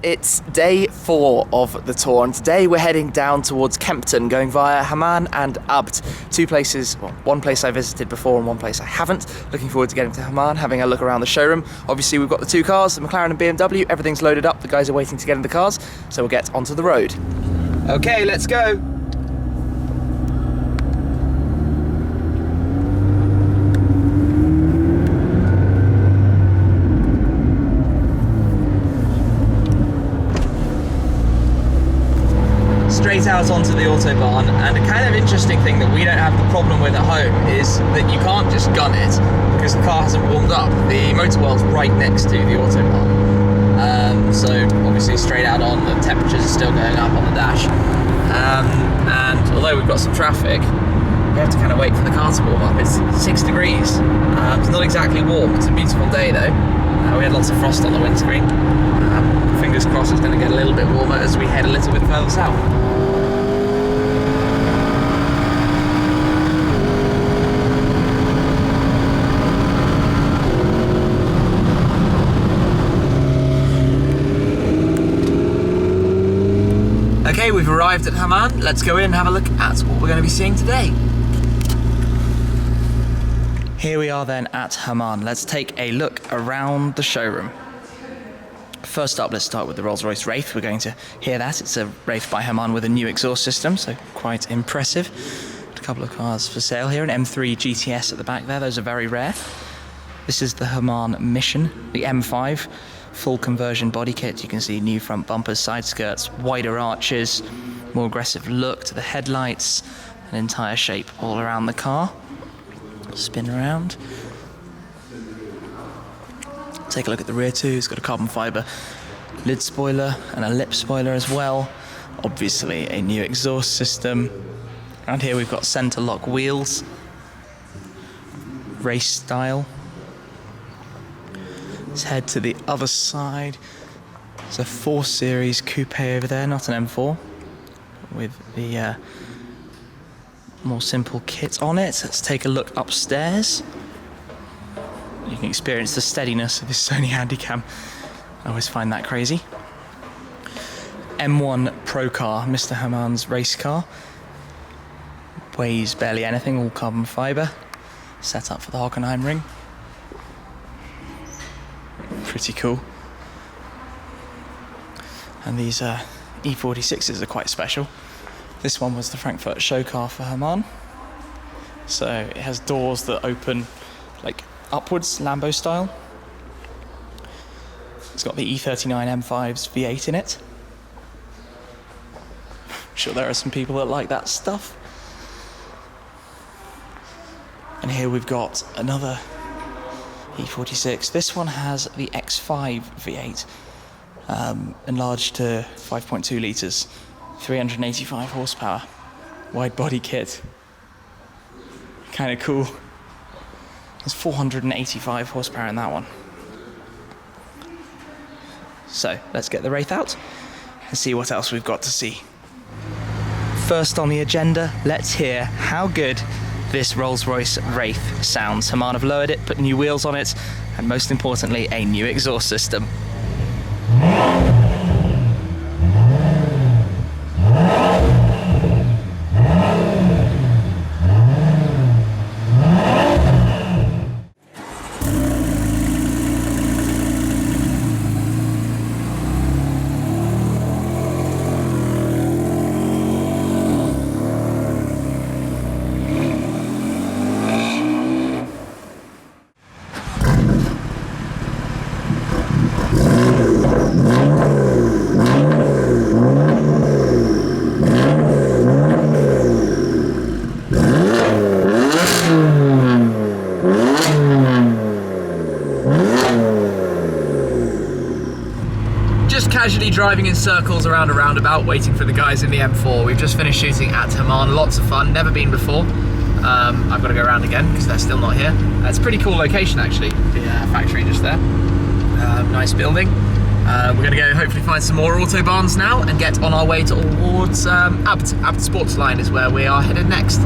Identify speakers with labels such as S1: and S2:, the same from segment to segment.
S1: It's day 4 of the tour, and today we're heading down towards Kempten, going via Hamann and ABT. Two places, well, one place I visited before and one place I haven't. Looking forward to getting to Hamann, having a look around the showroom. Obviously we've got the two cars, the McLaren and BMW, everything's loaded up, the guys are waiting to get in the cars, so we'll get onto the road. Okay, let's go! Straight out onto the Autobahn, and a kind of interesting thing that we don't have the problem with at home is that you can't just gun it because the car hasn't warmed up. The motor world's right next to the Autobahn, so obviously straight out on, the temperatures are still going up on the dash, and although we've got some traffic, we have to kind of wait for the car to warm up. It's 6 degrees, it's not exactly warm, it's a beautiful day though. We had lots of frost on the windscreen. Fingers crossed it's going to get a little bit warmer as we head a little bit further south. Okay, we've arrived at Hamann. Let's go in and have a look at what we're going to be seeing today. Here we are then at Hamann. Let's take a look around the showroom. First up, let's start with the Rolls-Royce Wraith. We're going to hear that. It's a Wraith by Hamann with a new exhaust system, so quite impressive. A couple of cars for sale here, an M3 GTS at the back there. Those are very rare. This is the Hamann Mission, the M5. Full conversion body kit. You can see new front bumpers, side skirts, wider arches, more aggressive look to the headlights, an entire shape all around the car. Spin around. Take a look at the rear too. It's got a carbon fibre lid spoiler and a lip spoiler as well. Obviously a new exhaust system. And here we've got centre lock wheels, race style. Let's head to the other side. There's a 4 Series coupe over there, not an M4, with the more simple kit on it. Let's take a look upstairs. You can experience the steadiness of this Sony Handycam. I always find that crazy. M1 Pro car, Mr. Hamann's race car. Weighs barely anything, all carbon fibre. Set up for the Hockenheimring. Pretty cool. And these E46s are quite special. This one was the Frankfurt show car for Hamann. So it has doors that open like upwards, Lambo style. It's got the E39 M5's V8 in it. I'm sure there are some people that like that stuff. And here we've got another E46. This one has the X5 V8, enlarged to 5.2 litres, 385 horsepower, wide body kit. Kind of cool. There's 485 horsepower in that one. So let's get the Wraith out and see what else we've got to see. First on the agenda, let's hear how good this Rolls-Royce Wraith sounds. Hamann have lowered it, put new wheels on it, and most importantly, a new exhaust system. Casually driving in circles around a roundabout, waiting for the guys in the M4. We've just finished shooting at Hamann, lots of fun, never been before. I've got to go around again because they're still not here. It's a pretty cool location actually, the factory just there. Nice building. We're going to go hopefully find some more Autobahns now and get on our way towards ABT Sportsline is where we are headed next.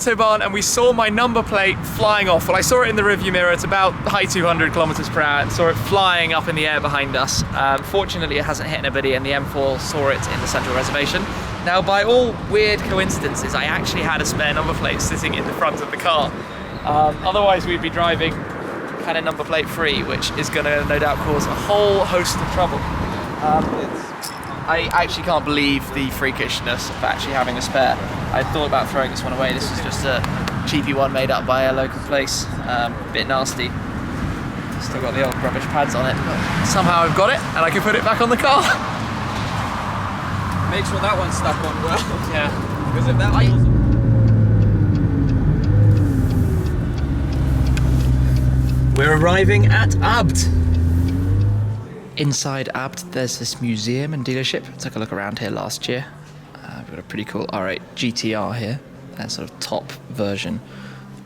S2: Autobahn and we saw my number plate flying off. Well, I saw it in the rearview mirror. It's about high 200 kilometers per hour and saw it flying up in the air behind us. Fortunately, it hasn't hit anybody and the M4 saw it in the central reservation. Now, by all weird coincidences, I actually had a spare number plate sitting in the front of the car. Otherwise, we'd be driving kind of number plate free, which is going to no doubt cause a whole host of trouble. I actually can't believe the freakishness of actually having a spare. I thought about throwing this one away. This is just a cheapy one made up by a local place. A bit nasty. Still got the old rubbish pads on it, but somehow I've got it and I can put it back on the car.
S3: Make sure that one's stuck on well.
S2: Yeah.
S3: Because if that one
S1: We're arriving at ABT. Inside ABT, there's this museum and dealership. I took a look around here last year. We've got a pretty cool R8 GTR here. That's sort of top version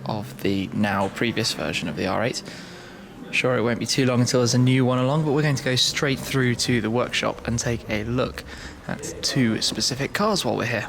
S1: of the now previous version of the R8. Sure, it won't be too long until there's a new one along, but we're going to go straight through to the workshop and take a look at two specific cars while we're here.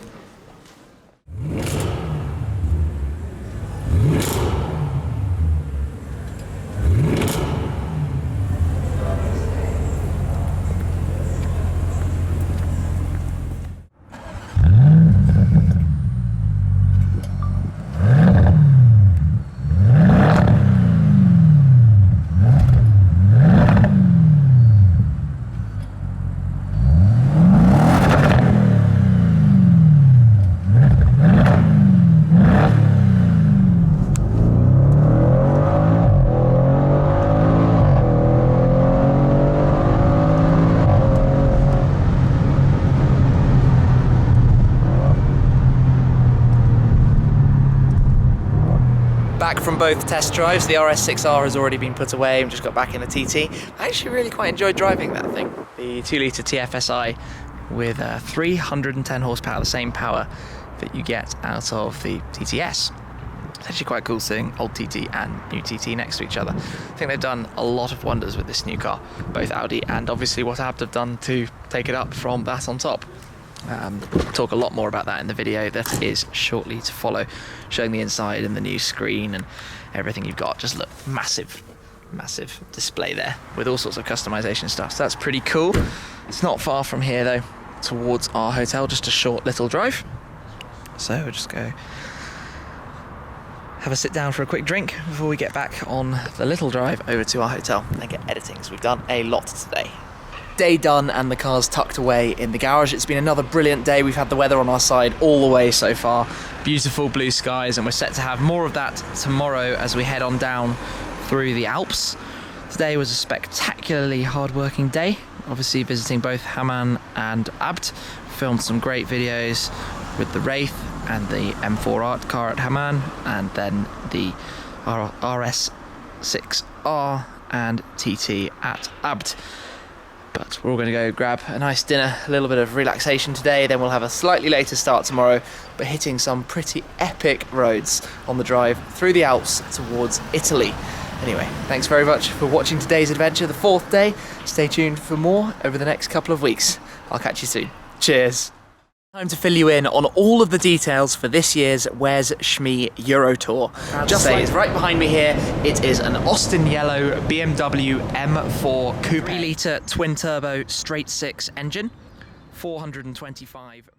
S1: Back from both test drives. The RS6-R has already been put away and just got back in the TT. I actually really quite enjoyed driving that thing. The 2-litre TFSI with 310 horsepower, the same power that you get out of the TTS. It's actually quite cool seeing old TT and new TT next to each other. I think they've done a lot of wonders with this new car, both Audi and obviously what ABT have done to take it up from that on top. Talk a lot more about that in the video that is shortly to follow, showing the inside and the new screen and everything you've got. Just look, massive display there with all sorts of customization stuff. So that's pretty cool. It's not far from here though, towards our hotel, just a short little drive. So we'll just go have a sit down for a quick drink before we get back on the little drive over to our hotel and get editing. So we've done a lot today. Day done and the car's tucked away in the garage. It's been another brilliant day. We've had the weather on our side all the way so far. Beautiful blue skies, and we're set to have more of that tomorrow as we head on down through the Alps. Today was a spectacularly hard-working day. Obviously visiting both Hamann and ABT. Filmed some great videos with the Wraith and the M4 art car at Hamann, and then the RS6-R and TT at ABT. But we're all going to go grab a nice dinner, a little bit of relaxation today, then we'll have a slightly later start tomorrow, but hitting some pretty epic roads on the drive through the Alps towards Italy. Anyway, thanks very much for watching today's adventure, the 4th day. Stay tuned for more over the next couple of weeks. I'll catch you soon. Cheers. Time to fill you in on all of the details for this year's Where's Shmee Euro Tour. Just say it's right behind me here. It is an Austin yellow BMW M4 coupe, 3-litre twin turbo straight 6 engine, 425.